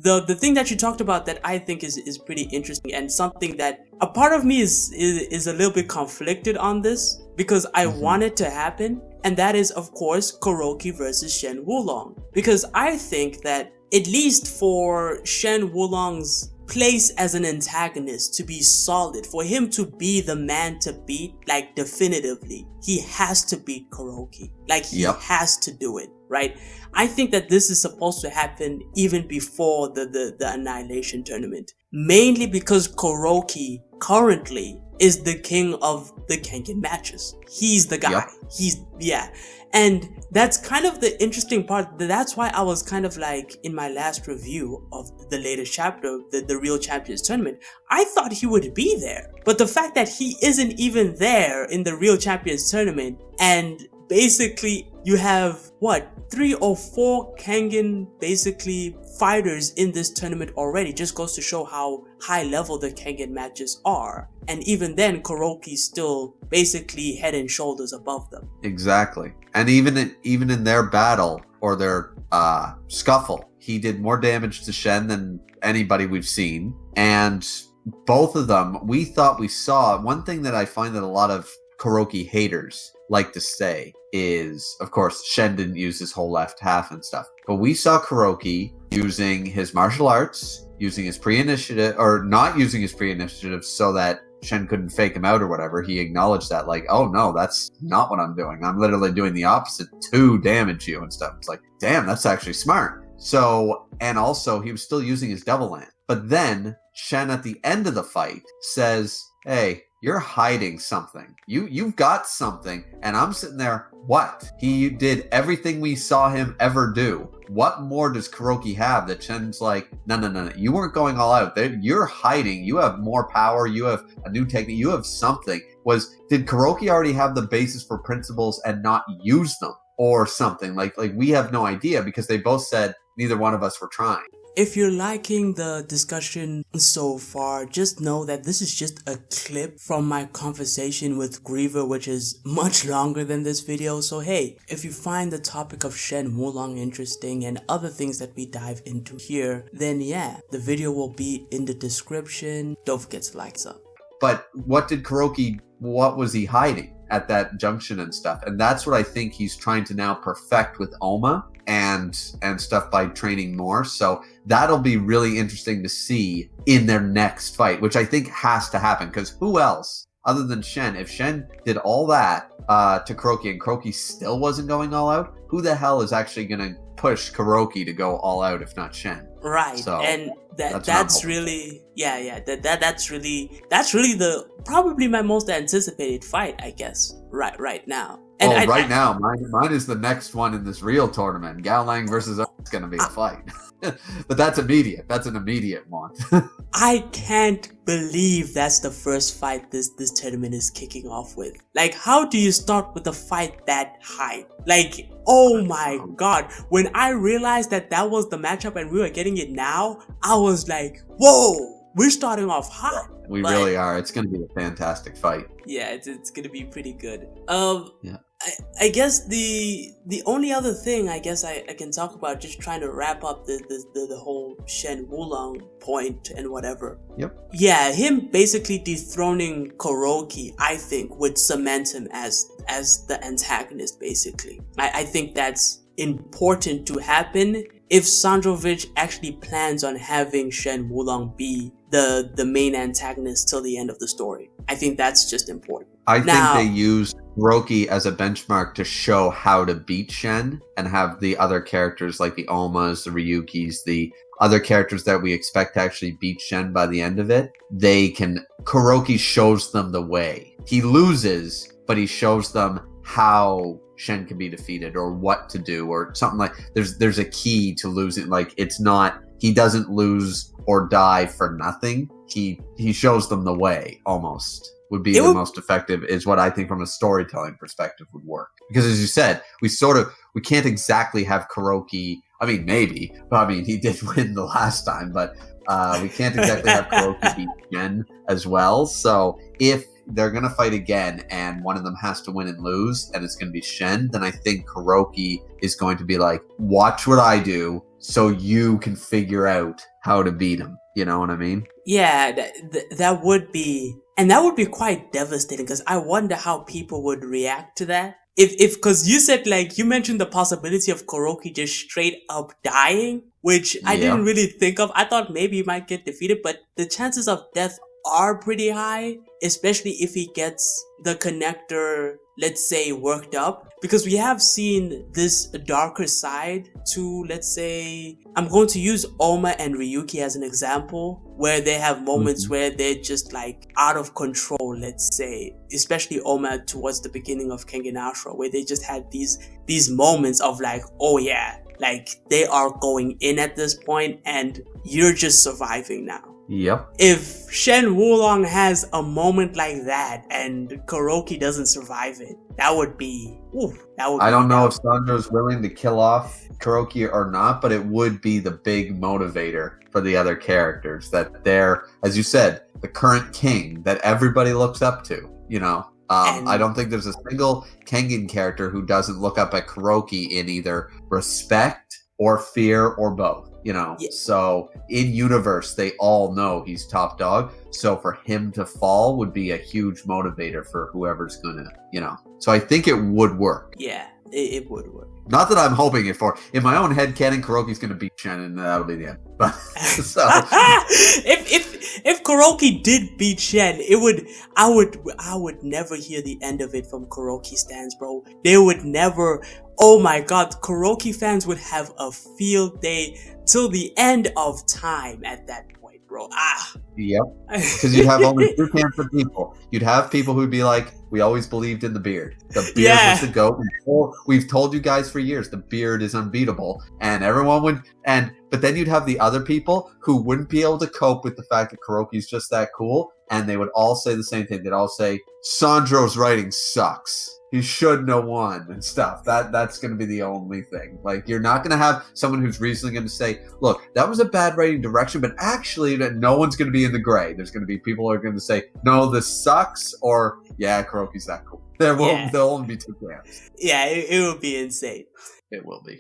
the thing that you talked about that I think is pretty interesting, and something that a part of me is a little bit conflicted on this, because I want it to happen, and that is, of course, Kuroki versus Shen Wulong. Because I think that, at least for Shen Wulong's place as an antagonist to be solid, for him to be the man to beat, like, definitively, he has to beat Kuroki. Like, he has to do it, right? I think that this is supposed to happen even before the Annihilation tournament. Mainly because Kuroki currently is the king of the Kengan matches. He's the guy. And that's kind of the interesting part. That's why I was kind of like, in my last review of the latest chapter, the Real Champions tournament, I thought he would be there. But the fact that he isn't even there in the Real Champions tournament, and basically you have, 3 or 4 Kengan basically fighters in this tournament already, just goes to show how high level the Kengan matches are. And even then, Kuroki's still basically head and shoulders above them. Exactly. And even in their battle, or their scuffle, he did more damage to Shen than anybody we've seen. And both of them, we thought we saw, one thing that I find that a lot of Kuroki haters like to say is, of course, Shen didn't use his whole left half and stuff, but we saw Kuroki using his martial arts, using his pre-initiative, or not using his pre-initiative so that Shen couldn't fake him out or whatever. He acknowledged that, like, oh no, that's not what I'm doing. I'm literally doing the opposite to damage you and stuff. It's like, damn, that's actually smart. So, and also he was still using his double land. But then Shen at the end of the fight says, hey, you're hiding something. You've got something. And I'm sitting there, what? He did everything we saw him ever do. What more does Kuroki have that Shen's like, no. You weren't going all out. You're hiding. You have more power. You have a new technique. You have something. Did Kuroki already have the basis for principles and not use them? Or something? Like we have no idea, because they both said neither one of us were trying. If you're liking the discussion so far, just know that this is just a clip from my conversation with Griever, which is much longer than this video. So hey, if you find the topic of Shen Wulong interesting and other things that we dive into here, then yeah, the video will be in the description. Don't forget to like up. But what was he hiding at that junction and stuff? And that's what I think he's trying to now perfect with Oma and stuff by training more. So that'll be really interesting to see in their next fight, which I think has to happen, because who else other than Shen? If Shen did all that to Kuroki and Kuroki still wasn't going all out, who the hell is actually going to push Kuroki to go all out if not Shen? Right. So and that's really that's really the probably my most anticipated fight, I guess, right now. And now mine is the next one in this real tournament. Gao Lang versus it's going to be a fight. But that's immediate. That's an immediate one. I can't believe that's the first fight this tournament is kicking off with. Like, how do you start with a fight that high? Like, oh my god. When I realized that was the matchup and we were getting it now, I was like, whoa, we're starting off hot. We really are. It's going to be a fantastic fight. Yeah, it's going to be pretty good. I guess the only other thing I guess I can talk about, just trying to wrap up the whole Shen Wulong point and whatever. Yep. Yeah, him basically dethroning Kuroki, I think, would cement him as the antagonist, basically. I think that's important to happen if Sandrovich actually plans on having Shen Wulong be the main antagonist till the end of the story. I think that's just important. I think they used Kuroki as a benchmark to show how to beat Shen, and have the other characters like the Omas, the Ryukis, the other characters that we expect to actually beat Shen by the end of it. Kuroki shows them the way. He loses, but he shows them how Shen can be defeated, or what to do, or something like there's a key to losing. Like, it's not, he doesn't lose or die for nothing. He shows them the way, almost. Would be the most effective, is what I think from a storytelling perspective would work. Because as you said, we can't exactly have Kuroki, I mean, maybe, but I mean, he did win the last time, but we can't exactly have Kuroki beat Shen as well. So if they're gonna fight again, and one of them has to win and lose, and it's gonna be Shen, then I think Kuroki is going to be like, watch what I do, so you can figure out how to beat him. You know what I mean? Yeah, that would be, and that would be quite devastating, because I wonder how people would react to that. Because you said, like, you mentioned the possibility of Kuroki just straight up dying, which I didn't really think of. I thought maybe he might get defeated, but the chances of death are pretty high, especially if he gets the connector, let's say, worked up. Because we have seen this darker side to, let's say, I'm going to use Oma and Ryuki as an example, where they have moments where they're just like out of control, let's say, especially Oma towards the beginning of Kengan Ashura, where they just had these moments of like, oh yeah, like they are going in at this point and you're just surviving now. Yep. If Shen Wulong has a moment like that and Kuroki doesn't survive it, that would be... I don't know if Sandro's willing to kill off Kuroki or not, but it would be the big motivator for the other characters, that they're, as you said, the current king that everybody looks up to, you know? I don't think there's a single Kengan character who doesn't look up at Kuroki in either respect or fear or both. You know, so in universe, they all know he's top dog. So for him to fall would be a huge motivator for whoever's gonna, you know. So I think it would work. Yeah, it would work. Not that I'm hoping it for. In my own head canon, Kuroki's gonna beat Shen, and that'll be the end. But so if Kuroki did beat Shen, I would never hear the end of it from Kuroki stands, bro. They would never. Oh my God, Kuroki fans would have a field day till the end of time at that point, bro. Yep. Because you'd have only two camps of people. You'd have people who'd be like, we always believed in the beard. The beard was the GOAT. We've told you guys for years, the beard is unbeatable. And everyone would, but then you'd have the other people who wouldn't be able to cope with the fact that Kuroki's just that cool. And they would all say the same thing. They'd all say, Sandro's writing sucks. He shouldn't have won and stuff. That's going to be the only thing. Like, you're not going to have someone who's recently going to say, look, that was a bad writing direction, but actually no one's going to be in the gray. There's going to be people who are going to say, no, this sucks, or yeah, Kuroki's that cool. There'll only be two camps. Yeah, it will be insane. It will be.